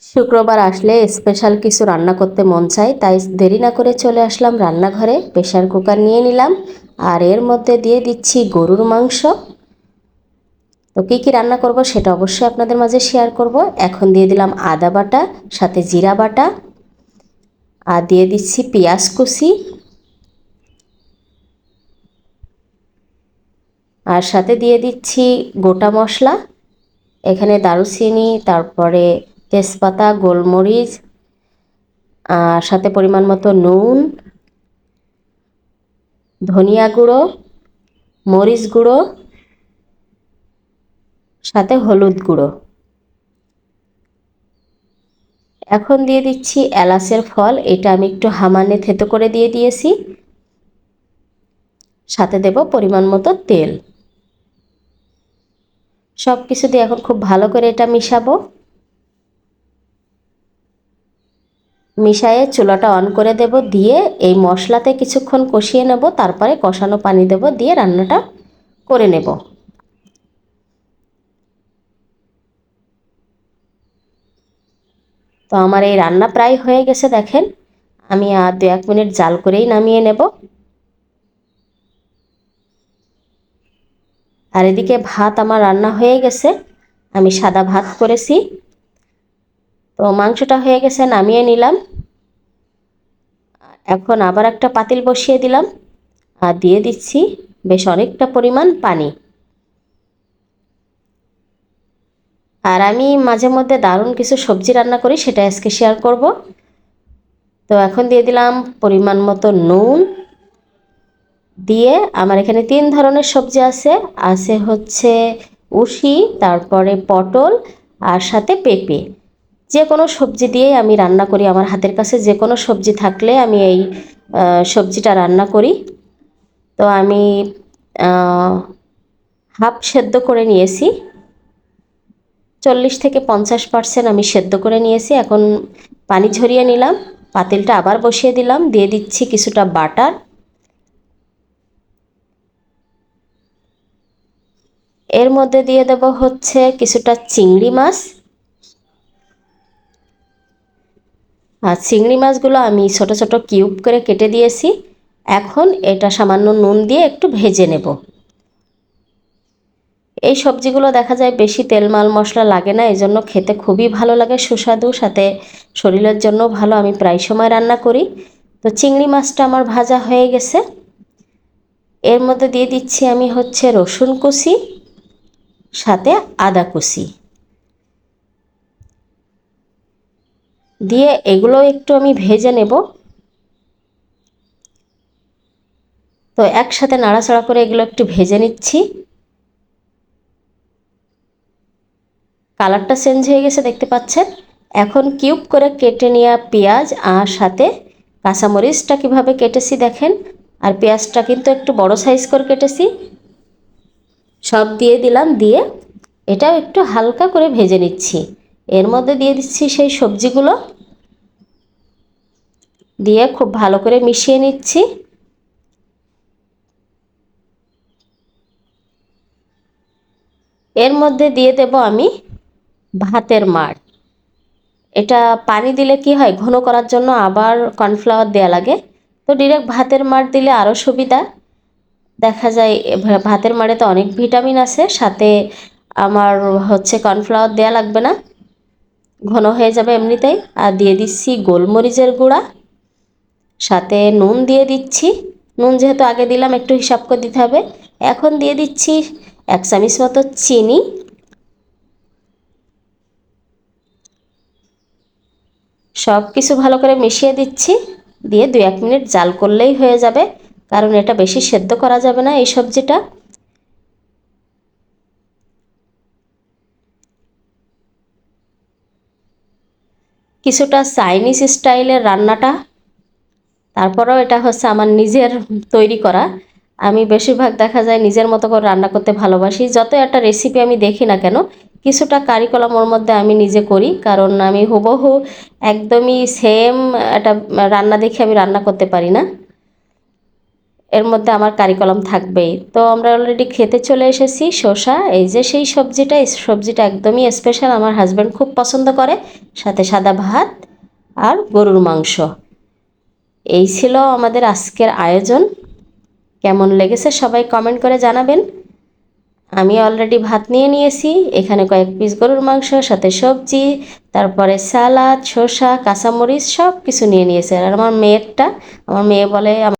শুক্রবার আসলে স্পেশাল কিছু রান্না করতে মন চায়, তাই দেরি না করে চলে আসলাম রান্নাঘরে। প্রেশার কুকার নিয়ে নিলাম আর এর মধ্যে দিয়ে দিচ্ছি গরুর মাংস। তো কী কী রান্না করব সেটা অবশ্যই আপনাদের মাঝে শেয়ার করব। এখন দিয়ে দিলাম আদা বাটা, সাথে জিরা বাটা, আর দিয়ে দিচ্ছি পেঁয়াজ কুচি, আর সাথে দিয়ে দিচ্ছি গোটা মশলা। এখানে দারুচিনি, তারপরে তেজপাতা, গোলমরিচ, আর সাথে পরিমাণ মতো নুন, ধনিয়া গুঁড়ো, মরিচ গুঁড়ো, সাথে হলুদ গুঁড়ো। এখন দিয়ে দিচ্ছি এলাচের ফল, এটা আমি একটু হামানে থেতো করে দিয়ে দিয়েছি। সাথে দেব পরিমাণ মতো তেল। সব কিছু দিয়ে এখন খুব ভালো করে এটা মিশাবো। মিশায়ে চুলাটা অন করে দেব, দিয়ে এই মশলাতে কিছুক্ষণ কষিয়ে নেব, তারপরে কষানো পানি দেব, দিয়ে রান্নাটা করে নেব। তো আমার এই রান্না প্রায় হয়ে গেছে, দেখেন। আমি আর 2-1 মিনিট জাল করেই নামিয়ে নেব। আর এদিকে ভাত আমার রান্না হয়ে গেছে, আমি সাদা ভাত করেছি। তো মাংসটা হয়ে গেছে, নামিয়ে নিলাম। এখন আবার একটা পাতিল বসিয়ে দিলাম আর দিয়ে দিচ্ছি বেশ অনেকটা পরিমাণ পানি। আর আমি মাঝে মধ্যে দারুণ কিছু সবজি রান্না করি, সেটা আজকে শেয়ার করব। তো এখন দিয়ে দিলাম পরিমাণ মতো নুন। দিয়ে আমার এখানে 3 ধরনের সবজি আছে। আছে হচ্ছে উশি, তারপরে পটল, আর সাথে পেঁপে। যে কোনো সবজি দিয়েই আমি রান্না করি, আমার হাতের কাছে যে কোনো সবজি থাকলে আমি এই সবজিটা রান্না করি। তো আমি হাফ সেদ্ধ করে নিয়েছি, 40-50% আমি সেদ্ধ করে নিয়েছি। এখন পানি ঝরিয়ে নিলাম, পাতিলটা আবার বসিয়ে দিলাম, দিয়ে দিচ্ছি কিছুটা বাটার। এর মধ্যে দিয়ে দেব হচ্ছে কিছুটা চিংড়ি মাছ। আর চিংড়ি মাছগুলো আমি ছোট ছোট কিউব করে কেটে দিয়েছি। এখন এটা সামান্য নুন দিয়ে একটু ভেজে নেব। এই সবজিগুলো দেখা যায় বেশি তেল মাল মশলা লাগে না, এজন্য খেতে খুবই ভালো লাগে, সুস্বাদু, সাথে শরীরের জন্য ভালো। আমি প্রায় সময় রান্না করি। তো চিংড়ি মাছটা আমার ভাজা হয়ে গেছে। এর মধ্যে দিয়ে দিচ্ছি আমি হচ্ছে রসুন কুচি, সাথে আদা কুচি, দিয়ে এগুলো একটু আমি ভেজে নেব। তো একসাথে নাড়াচাড়া করে এগুলো একটু ভেজে নিচ্ছি। কালারটা চেঞ্জ হয়ে গেছে, দেখতে পাচ্ছেন। এখন কিউব করে কেটে নেওয়া পেঁয়াজ আর সাথে কাঁচামরিচটা কীভাবে কেটেছি দেখেন। আর পেঁয়াজটা কিন্তু একটু বড় সাইজ করে কেটেছি। সব দিয়ে দিলাম, দিয়ে এটাও একটু হালকা করে ভেজে নিচ্ছি। এর মধ্যে দিয়ে দিচ্ছি সেই সবজিগুলো, দিয়ে খুব ভালো করে মিশিয়ে নিচ্ছি। এর মধ্যে দিয়ে দেব আমি ভাতের মাড়। এটা পানি দিলে কি হয়, ঘন করার জন্য আবার কর্নফ্লাওয়ার দেয়া লাগে। তো ডিরেক্ট ভাতের মাড় দিলে আরও সুবিধা। দেখা যায় ভাতের মাড়ে তো অনেক ভিটামিন আছে, সাথে আমার হচ্ছে কর্নফ্লাওয়ার দেয়া লাগবে না, ঘন হয়ে যাবে এমনিতেই। আর দিয়ে দিচ্ছি গোলমরিচের গুঁড়া, সাথে নুন দিয়ে দিচ্ছি। নুন যেহেতু আগে দিলাম, একটু হিসাব করে দিতে হবে। এখন দিয়ে দিচ্ছি 1 চামচ মতো চিনি। সব কিছু ভালো করে মিশিয়ে দিচ্ছি, দিয়ে 2-1 মিনিট জাল করলেই হয়ে যাবে, কারণ এটা বেশি সেদ্ধ করা যাবে না এই সবজিটা। কিছুটা চাইনিজ স্টাইলের রান্নাটা, তারপরেও এটা হচ্ছে আমার নিজের তৈরি করা। আমি বেশিরভাগ দেখা যায় নিজের মতো করে রান্না করতে ভালোবাসি। যত একটা রেসিপি আমি দেখি না কেন, কিছুটা কারিকুলাম ওর মধ্যে আমি নিজে করি, কারণ আমি হুবহু একদমই সেম একটা রান্না দেখে আমি রান্না করতে পারি না। এর মধ্যে আমার কারিকলাম থাকবেই। তো আমরা অলরেডি খেতে চলে এসেছি। শসা, এই যে সেই সবজিটা, এই সবজিটা একদমই স্পেশাল, আমার হাজব্যান্ড খুব পছন্দ করে। সাথে সাদা ভাত আর গরুর মাংস। এই ছিল আমাদের আজকের আয়োজন। কেমন লেগেছে সবাই কমেন্ট করে জানাবেন। আমি অলরেডি ভাত নিয়ে নিয়েছি, এখানে কয়েক পিস গরুর মাংস, সাথে সবজি, তারপরে সালাদ, শসা, কাঁচামরিচ সব কিছু নিয়ে নিয়েছি। আর আমার মেয়ে বলে